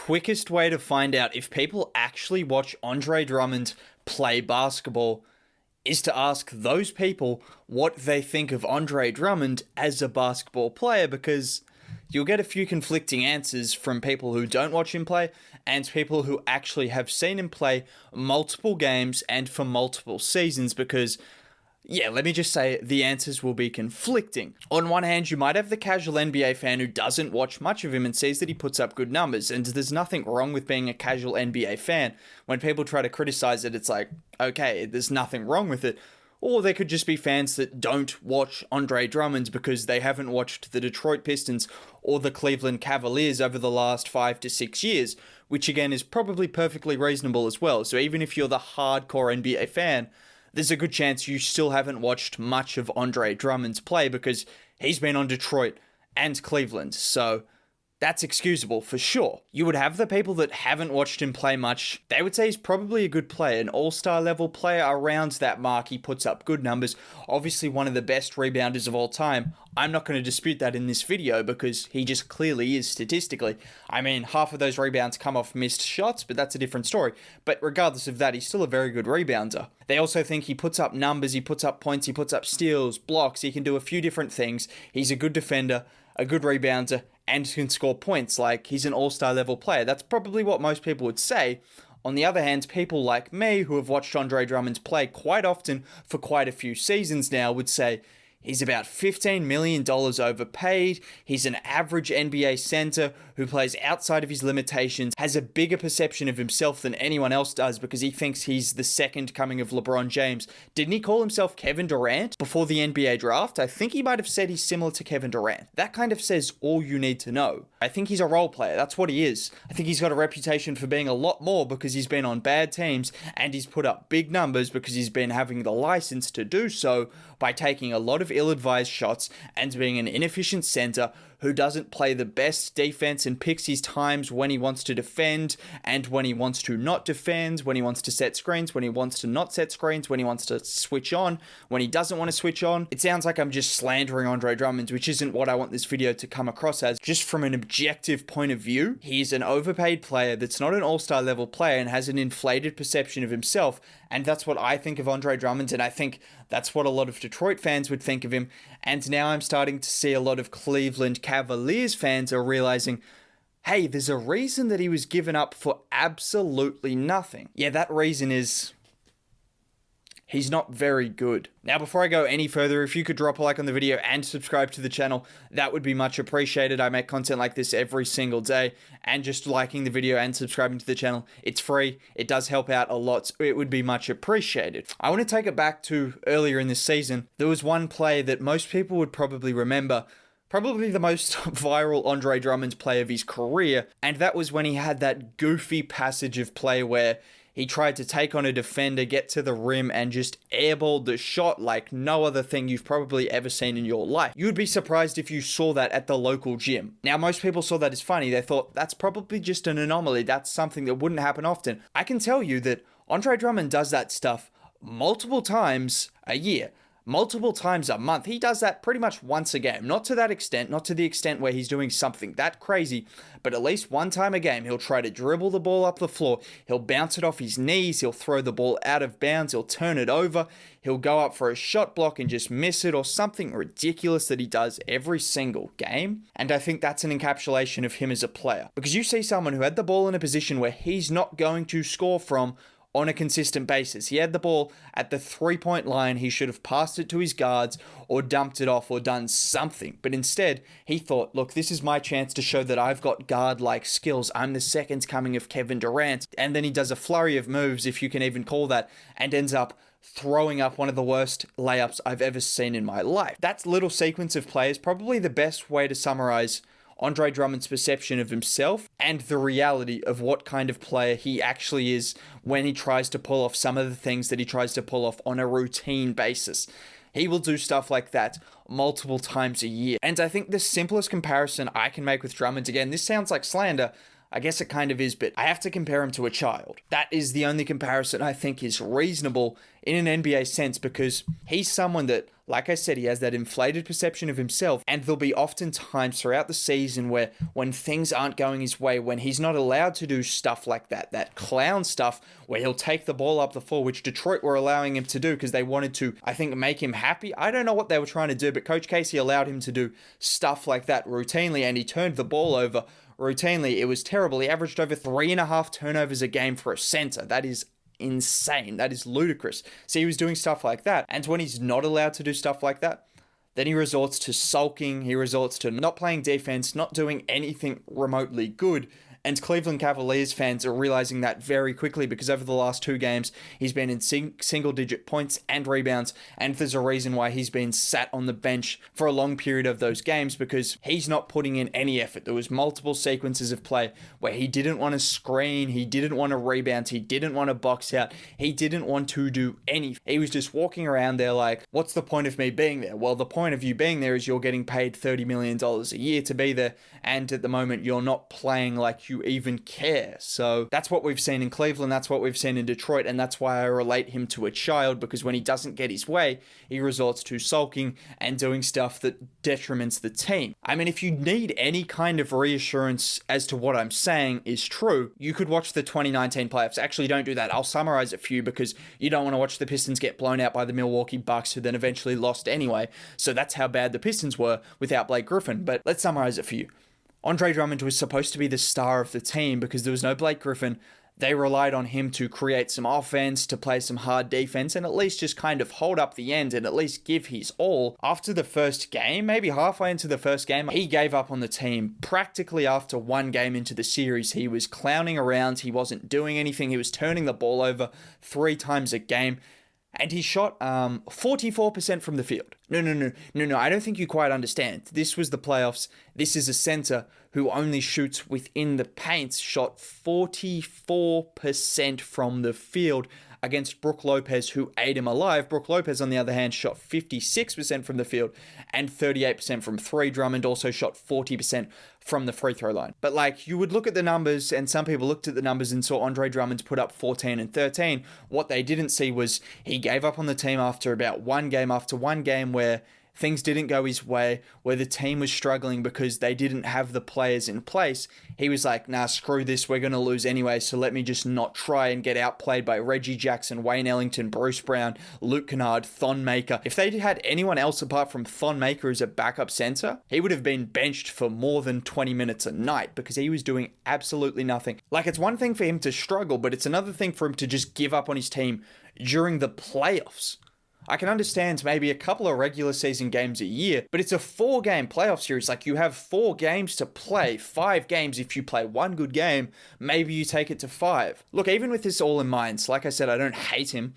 quickest way to find out if people actually watch Andre Drummond play basketball is to ask those people what they think of Andre Drummond as a basketball player, because you'll get a few conflicting answers from people who don't watch him play and people who actually have seen him play multiple games and for multiple seasons, because let me just say the answers will be conflicting. On one hand, you might have the casual NBA fan who doesn't watch much of him and sees that he puts up good numbers, and there's nothing wrong with being a casual NBA fan. When people try to criticize it, it's like, okay, there's nothing wrong with it. Or they could just be fans that don't watch Andre Drummond because they haven't watched the Detroit Pistons or the Cleveland Cavaliers over the last 5 to 6 years, which again is probably perfectly reasonable as well. So even if you're the hardcore NBA fan, there's a good chance you still haven't watched much of Andre Drummond's play because he's been on Detroit and Cleveland, so that's excusable for sure. You would have the people that haven't watched him play much. They would say he's probably a good player, an all-star level player around that mark. He puts up good numbers, obviously one of the best rebounders of all time. I'm not going to dispute that in this video because he just clearly is statistically. I mean, half of those rebounds come off missed shots, but that's a different story. But regardless of that, he's still a very good rebounder. They also think he puts up numbers, he puts up points, he puts up steals, blocks, he can do a few different things. He's a good defender, a good rebounder, and can score points. Like, he's an all-star level player. That's probably what most people would say. On the other hand, people like me who have watched Andre Drummond play quite often for quite a few seasons now would say he's about $15 million overpaid. He's an average NBA center who plays outside of his limitations, has a bigger perception of himself than anyone else does because he thinks he's the second coming of LeBron James. Didn't he call himself Kevin Durant before the NBA draft? I think he might have said he's similar to Kevin Durant. That kind of says all you need to know. I think he's a role player. That's what he is. I think he's got a reputation for being a lot more because he's been on bad teams and he's put up big numbers because he's been having the license to do so by taking a lot of ill-advised shots and being an inefficient center who doesn't play the best defense and picks his times when he wants to defend and when he wants to not defend, when he wants to set screens, when he wants to not set screens, when he wants to switch on, when he doesn't want to switch on. It sounds like I'm just slandering Andre Drummond, which isn't what I want this video to come across as. Just from an objective point of view, he's an overpaid player that's not an all-star level player and has an inflated perception of himself, and that's what I think of Andre Drummond, and I think that's what a lot of Detroit fans would think of him. And now I'm starting to see a lot of Cleveland Cavaliers fans are realizing, hey, there's a reason that he was given up for absolutely nothing. Yeah, that reason is he's not very good. Now, before I go any further, if you could drop a like on the video and subscribe to the channel, that would be much appreciated. I make content like this every single day, and just liking the video and subscribing to the channel, it's free. It does help out a lot. So it would be much appreciated. I want to take it back to earlier in this season. There was one play that most people would probably remember, probably the most viral Andre Drummond play of his career, and that was when he had that goofy passage of play where he tried to take on a defender, get to the rim, and just airballed the shot like no other thing you've probably ever seen in your life. You'd be surprised if you saw that at the local gym. Now, most people saw that as funny. They thought, that's probably just an anomaly. That's something that wouldn't happen often. I can tell you that Andre Drummond does that stuff multiple times a year. Multiple times a month. He does that pretty much once a game. Not to that extent, not to the extent where he's doing something that crazy, but at least one time a game, he'll try to dribble the ball up the floor. He'll bounce it off his knees. He'll throw the ball out of bounds. He'll turn it over. He'll go up for a shot block and just miss it, or something ridiculous that he does every single game. And I think that's an encapsulation of him as a player. Because you see someone who had the ball in a position where he's not going to score from on a consistent basis. He had the ball at the three-point line. He should have passed it to his guards or dumped it off or done something. But instead, he thought, look, this is my chance to show that I've got guard-like skills. I'm the second coming of Kevin Durant. And then he does a flurry of moves, if you can even call that, and ends up throwing up one of the worst layups I've ever seen in my life. That little sequence of play is probably the best way to summarize Andre Drummond's perception of himself and the reality of what kind of player he actually is when he tries to pull off some of the things that he tries to pull off on a routine basis. He will do stuff like that multiple times a year. And I think the simplest comparison I can make with Drummond, again, this sounds like slander, I guess it kind of is, but I have to compare him to a child. That is the only comparison I think is reasonable in an NBA sense, because he's someone that like I said, he has that inflated perception of himself, and there'll be often times throughout the season where when things aren't going his way, when he's not allowed to do stuff like that clown stuff where he'll take the ball up the floor, which Detroit were allowing him to do because they wanted to, I think, make him happy. I don't know what they were trying to do, but Coach Casey allowed him to do stuff like that routinely, and he turned the ball over routinely. It was terrible. He averaged over 3.5 turnovers a game for a center. That is insane. That is ludicrous. So he was doing stuff like that. And when he's not allowed to do stuff like that, then he resorts to sulking. He resorts to not playing defense, not doing anything remotely good. And Cleveland Cavaliers fans are realizing that very quickly because over the last 2 games, he's been in single-digit points and rebounds, and there's a reason why he's been sat on the bench for a long period of those games because he's not putting in any effort. There was multiple sequences of play where he didn't want to screen, he didn't want to rebound, he didn't want to box out, he didn't want to do anything. He was just walking around there like, what's the point of me being there? Well, the point of you being there is you're getting paid $30 million a year to be there, and at the moment you're not playing like you even care. So that's what we've seen in Cleveland, that's what we've seen in Detroit, and that's why I relate him to a child, because when he doesn't get his way, he resorts to sulking and doing stuff that detriments the team. I mean, if you need any kind of reassurance as to what I'm saying is true, you could watch the 2019 playoffs. Actually, don't do that. I'll summarize it for you because you don't want to watch the Pistons get blown out by the Milwaukee Bucks, who then eventually lost anyway. So that's how bad the Pistons were without Blake Griffin. But let's summarize it for you. Andre Drummond was supposed to be the star of the team because there was no Blake Griffin. They relied on him to create some offense, to play some hard defense, and at least just kind of hold up the end and at least give his all. After the first game, maybe halfway into the first game, he gave up on the team. Practically after 1 game into the series, he was clowning around. He wasn't doing anything. He was turning the ball over 3 times a game. And he shot 44% from the field. No. I don't think you quite understand. This was the playoffs. This is a center who only shoots within the paint. Shot 44% from the field against Brook Lopez, who ate him alive. Brook Lopez, on the other hand, shot 56% from the field and 38% from 3. Drummond also shot 40% from the free throw line. But like, you would look at the numbers, and some people looked at the numbers and saw Andre Drummond put up 14 and 13. What they didn't see was he gave up on the team after about 1 game, after 1 game where things didn't go his way, where the team was struggling because they didn't have the players in place. He was like, nah, screw this, we're going to lose anyway, so let me just not try and get outplayed by Reggie Jackson, Wayne Ellington, Bruce Brown, Luke Kennard, Thon Maker. If they had anyone else apart from Thon Maker as a backup center, he would have been benched for more than 20 minutes a night because he was doing absolutely nothing. Like, it's one thing for him to struggle, but it's another thing for him to just give up on his team during the playoffs. I can understand maybe a couple of regular season games a year, but it's a 4-game playoff series. Like, you have 4 games to play, 5 games. If you play 1 good game, maybe you take it to 5. Look, even with this all in mind, like I said, I don't hate him.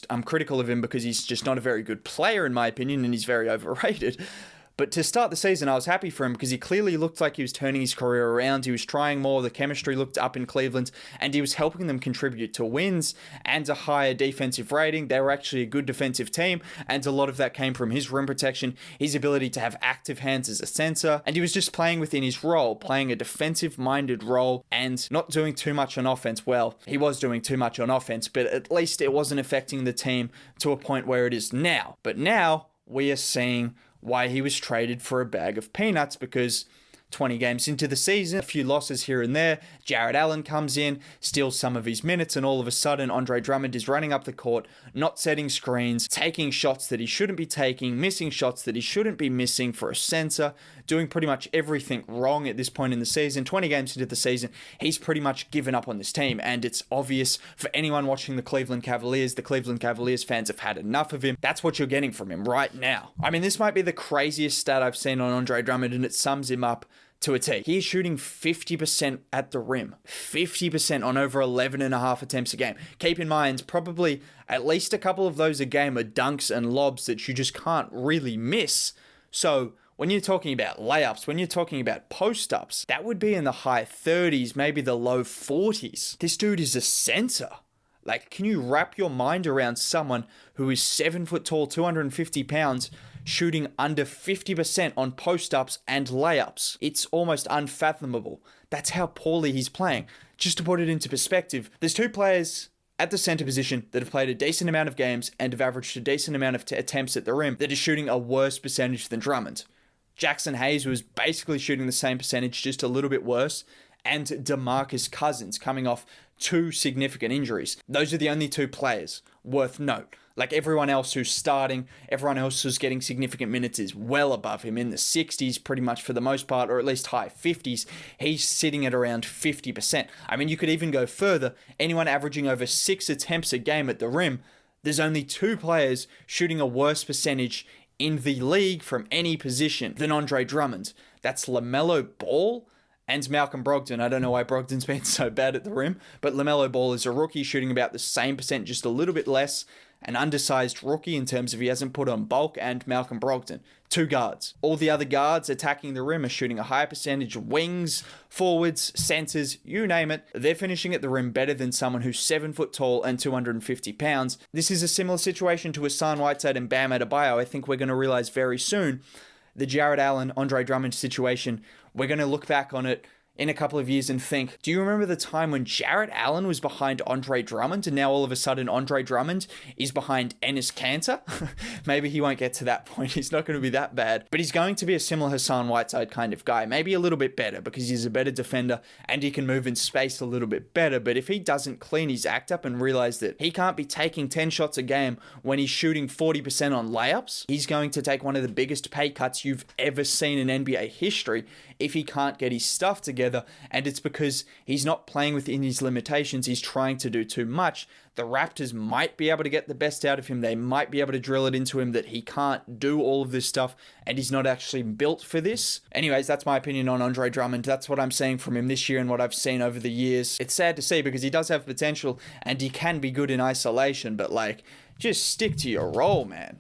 I'm critical of him because he's just not a very good player in my opinion, and he's very overrated. But to start the season, I was happy for him because he clearly looked like he was turning his career around. He was trying more. The chemistry looked up in Cleveland, and he was helping them contribute to wins and a higher defensive rating. They were actually a good defensive team, and a lot of that came from his rim protection, his ability to have active hands as a center, and he was just playing within his role, playing a defensive-minded role and not doing too much on offense. Well, he was doing too much on offense, but at least it wasn't affecting the team to a point where it is now. But now we are seeing why he was traded for a bag of peanuts, because 20 games into the season, a few losses here and there, Jared Allen comes in, steals some of his minutes, and all of a sudden Andre Drummond is running up the court, not setting screens, taking shots that he shouldn't be taking, missing shots that he shouldn't be missing for a center, doing pretty much everything wrong at this point in the season. 20 games into the season, he's pretty much given up on this team, and it's obvious for anyone watching the Cleveland Cavaliers. The Cleveland Cavaliers fans have had enough of him. That's what you're getting from him right now. I mean, this might be the craziest stat I've seen on Andre Drummond, and it sums him up to a T. He's shooting 50% at the rim. 50% on over 11.5 attempts a game. Keep in mind, probably at least a couple of those a game are dunks and lobs that you just can't really miss. So when you're talking about layups, when you're talking about post-ups, that would be in the high 30s, maybe the low 40s. This dude is a center. Like, can you wrap your mind around someone who is 7 foot tall, 250 pounds, shooting under 50% on post-ups and layups? It's almost unfathomable. That's how poorly he's playing. Just to put it into perspective, there's 2 players at the center position that have played a decent amount of games and have averaged a decent amount of attempts at the rim that is shooting a worse percentage than Drummond. Jackson Hayes was basically shooting the same percentage, just a little bit worse, and DeMarcus Cousins coming off 2 significant injuries. Those are the only 2 players worth note. Like everyone else who's starting, everyone else who's getting significant minutes is well above him in the 60s pretty much for the most part, or at least high 50s. He's sitting at around 50%. I mean, you could even go further. Anyone averaging over 6 attempts a game at the rim, there's only 2 players shooting a worse percentage in the league from any position than Andre Drummond. That's LaMelo Ball and Malcolm Brogdon. I don't know why Brogdon's been so bad at the rim, but LaMelo Ball is a rookie shooting about the same percent, just a little bit less. An undersized rookie in terms of he hasn't put on bulk, and Malcolm Brogdon. 2 guards. All the other guards attacking the rim are shooting a higher percentage. Wings, forwards, centers, you name it. They're finishing at the rim better than someone who's 7 foot tall and 250 pounds. This is a similar situation to Hassan Whiteside and Bam Adebayo. I think we're going to realize very soon the Jarrett Allen, Andre Drummond situation. We're going to look back on it in a couple of years and think, do you remember the time when Jarrett Allen was behind Andre Drummond and now all of a sudden Andre Drummond is behind Enes Kanter? Maybe he won't get to that point. He's not going to be that bad, but he's going to be a similar Hassan Whiteside kind of guy. Maybe a little bit better because he's a better defender and he can move in space a little bit better. But if he doesn't clean his act up and realize that he can't be taking 10 shots a game when he's shooting 40% on layups, he's going to take one of the biggest pay cuts you've ever seen in NBA history if he can't get his stuff together, and it's because he's not playing within his limitations. He's trying to do too much. The Raptors might be able to get the best out of him. They might be able to drill it into him that he can't do all of this stuff and he's not actually built for this. Anyways, that's my opinion on Andre Drummond. That's what I'm seeing from him this year and what I've seen over the years. It's sad to see because he does have potential and he can be good in isolation, but like, just stick to your role, man.